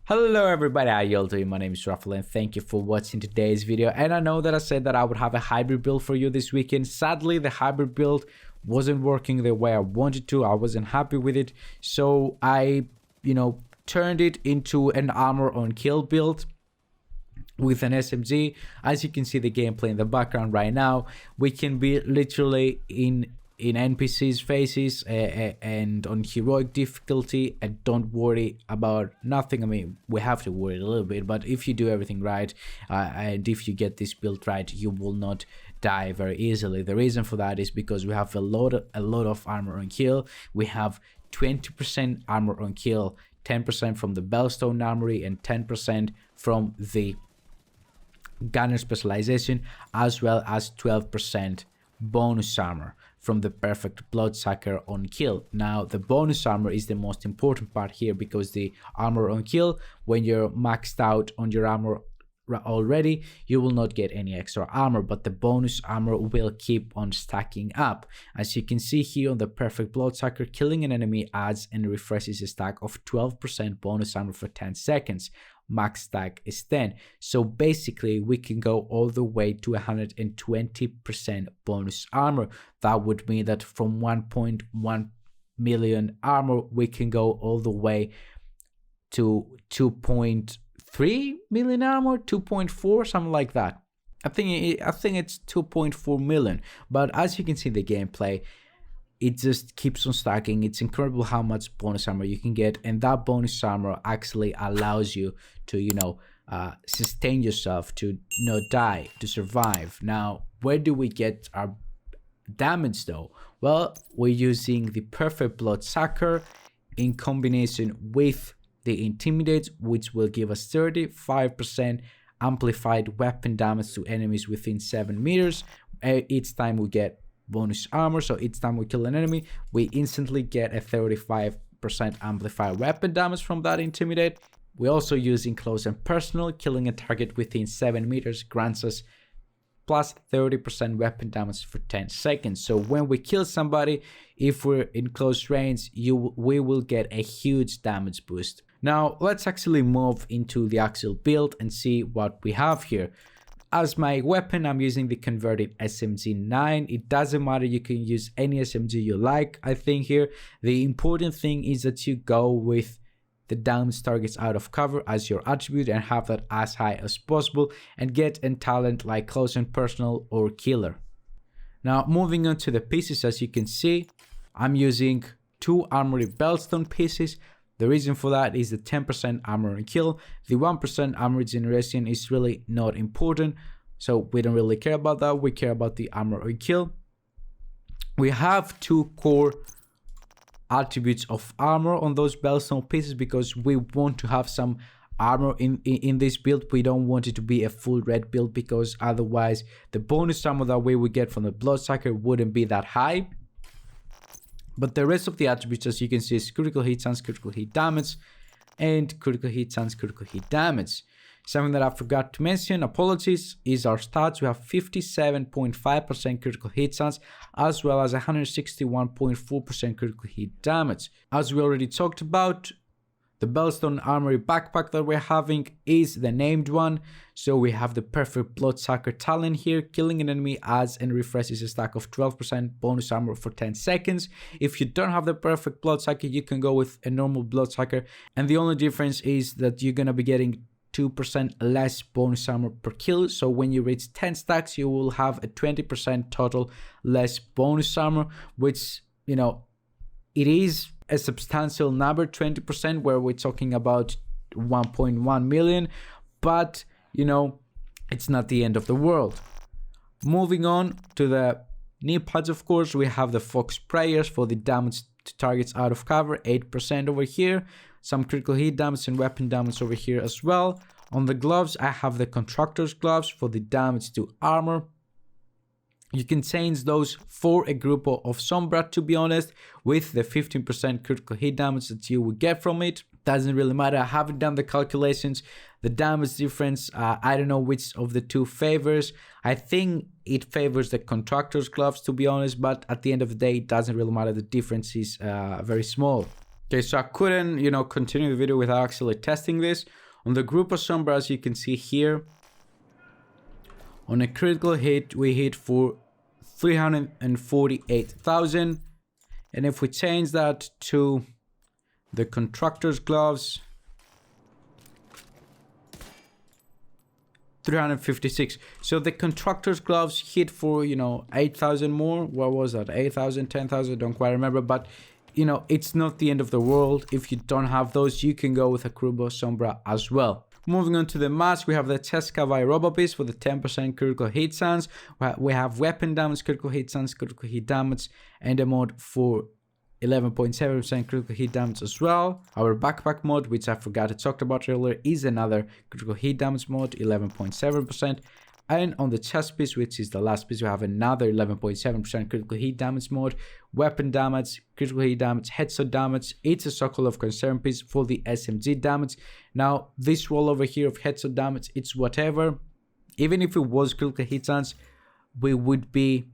Hello everybody, how you all doing? My name is Rafael and thank you for watching today's video. And I know that I said that I would have a hybrid build for you this weekend. Sadly, the hybrid build wasn't working the way I wanted to. I wasn't happy with it. So I, turned it into an armor on kill build with an SMG. As you can see the gameplay in the background right now, we can be literally in NPCs faces and on heroic difficulty, and don't worry about nothing. I mean, we have to worry a little bit, but if you do everything right and if you get this build right, you will not die very easily. The reason for that is because we have a lot of armor on kill. We have 20% armor on kill, 10% from the Bellstone Armory and 10% from the Gunner specialization, as well as 12% bonus armor from the perfect Blooksucker on kill. Now the bonus armor is the most important part here, because the armor on kill, when you're maxed out on your armor already, you will not get any extra armor, but the bonus armor will keep on stacking up. As you can see here on the perfect Blooksucker, killing an enemy adds and refreshes a stack of 12% bonus armor for 10 seconds. Max stack is 10. So basically we can go all the way to 120% bonus armor. That would mean that from 1.1 million armor we can go all the way to 2.3 million armor, 2.4, something like that. I think it's 2.4 million. But as you can see in the gameplay, it just keeps on stacking. It's incredible how much bonus armor you can get, and that bonus armor actually allows you to sustain yourself, to not die, to survive. Now, where do we get our damage though? Well, we're using the perfect Blooksucker in combination with the Intimidate, which will give us 35% amplified weapon damage to enemies within 7 meters each time we get bonus armor. So each time we kill an enemy, we instantly get a 35% amplified weapon damage from that Intimidate. We're also using Close and Personal. Killing a target within 7 meters grants us plus 30% weapon damage for 10 seconds. So when we kill somebody, if we're in close range, we will get a huge damage boost. Now let's actually move into the actual build and see what we have here. As my weapon, I'm using the converted SMG 9. It doesn't matter, you can use any SMG you like. I think here the important thing is that you go with the damage targets out of cover as your attribute and have that as high as possible, and get a talent like Close and Personal or Killer. Now moving on to the pieces, as you can see, I'm using 2 armory Bellstone pieces. The reason for that is the 10% armor and kill. The 1% armor regeneration is really not important, so we don't really care about that. We care about the armor and kill. We have 2 core attributes of armor on those Bellstone pieces because we want to have some armor in this build. We don't want it to be a full red build, because otherwise the bonus armor that we would get from the Blooksucker wouldn't be that high. But the rest of the attributes, as you can see, is critical hit chance, critical hit damage, and critical hit chance, critical hit damage. Something that I forgot to mention, apologies, is our stats. We have 57.5% critical hit chance, as well as 161.4% critical hit damage. As we already talked about, the Bellstone Armory backpack that we're having is the named one. So we have the perfect Blooksucker talent here. Killing an enemy adds and refreshes a stack of 12% bonus armor for 10 seconds. If you don't have the perfect Blooksucker, you can go with a normal Blooksucker. And the only difference is that you're going to be getting 2% less bonus armor per kill. So when you reach 10 stacks, you will have a 20% total less bonus armor, which, it is a substantial number, 20%, where we're talking about 1.1 million, but it's not the end of the world. Moving on to the knee pads, of course, we have the Fox Prayers for the damage to targets out of cover, 8% over here, some critical hit damage and weapon damage over here as well. On the gloves, I have the Contractor's gloves for the damage to armor. You can change those for a group of Sombra, to be honest, with the 15% critical hit damage that you will get from it. Doesn't really matter, I haven't done the calculations. The damage difference, I don't know which of the two favors. I think it favors the Contractor's gloves, to be honest, but at the end of the day, it doesn't really matter. The difference is very small. Okay, so I couldn't, continue the video without actually testing this. On the Group of Sombra, as you can see here, on a critical hit, we hit for 348,000. And if we change that to the Contractor's Gloves, 356. So the Contractor's Gloves hit for, 8,000 more. What was that? 8,000, 10,000, don't quite remember. But, it's not the end of the world. If you don't have those, you can go with a Grupo Sombra as well. Moving on to the mask, we have the Cheska by Robobeast for the 10% critical hit chance. We have weapon damage, critical hit chance, critical hit damage, and a mod for 11.7% critical hit damage as well. Our backpack mod, which I forgot to talk about earlier, is another critical hit damage mod, 11.7%. And on the chest piece, which is the last piece, we have another 11.7% critical hit damage mod, weapon damage, critical hit damage, headshot damage. It's a circle of concern piece for the SMG damage. Now, this roll over here of headshot damage, it's whatever. Even if it was critical hit chance, we would be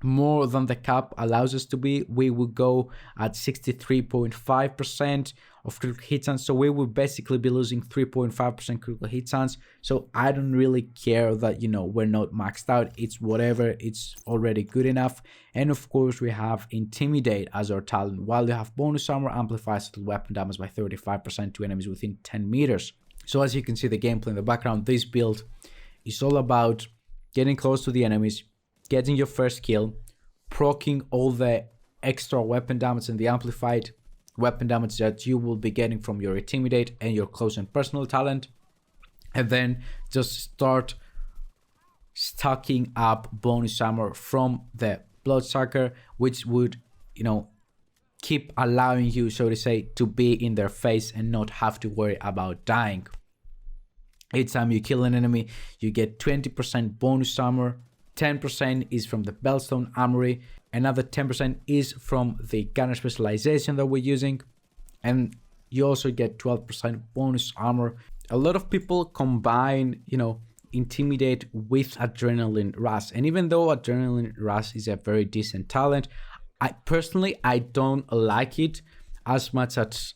more than the cap allows us to be. We would go at 63.5% of critical hit chance, so we would basically be losing 3.5% critical hit chance. So I don't really care that we're not maxed out. It's whatever, it's already good enough. And of course we have Intimidate as our talent, while you have bonus armor, amplifies the weapon damage by 35% to enemies within 10 meters. So as you can see the gameplay in the background, this build is all about getting close to the enemies, getting your first kill, proccing all the extra weapon damage and the amplified weapon damage that you will be getting from your Intimidate and your Close and Personal talent, and then just start stacking up bonus armor from the Bloodsucker, which would, keep allowing you, so to say, to be in their face and not have to worry about dying. Each time you kill an enemy, you get 20% bonus armor. 10% is from the Bellstone Armory, another 10% is from the gunner specialization that we're using, and you also get 12% bonus armor. A lot of people combine, Intimidate with Adrenaline Rush, and even though Adrenaline Rush is a very decent talent, I don't like it as much as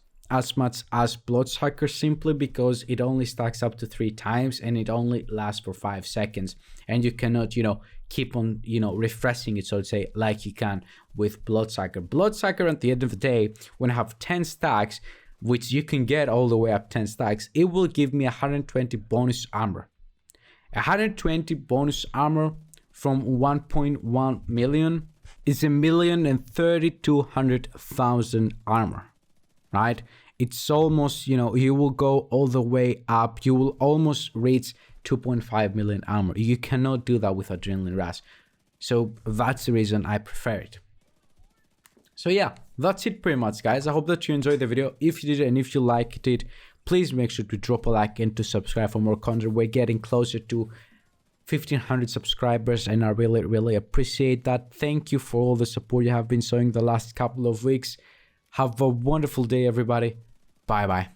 Bloodsucker, simply because it only stacks up to 3 times and it only lasts for 5 seconds, and you cannot keep on refreshing it, so to say, like you can with Bloodsucker. Bloodsucker, at the end of the day, when I have 10 stacks, which you can get all the way up 10 stacks, it will give me 120 bonus armor. 120 bonus armor from 1.1 million is 1,032,000 armor, right? It's almost, you will go all the way up. You will almost reach 2.5 million armor. You cannot do that with Adrenaline Rush. So that's the reason I prefer it. So yeah, that's it pretty much, guys. I hope that you enjoyed the video. If you did and if you liked it, please make sure to drop a like and to subscribe for more content. We're getting closer to 1,500 subscribers and I really appreciate that. Thank you for all the support you have been showing the last couple of weeks. Have a wonderful day, everybody. Bye bye.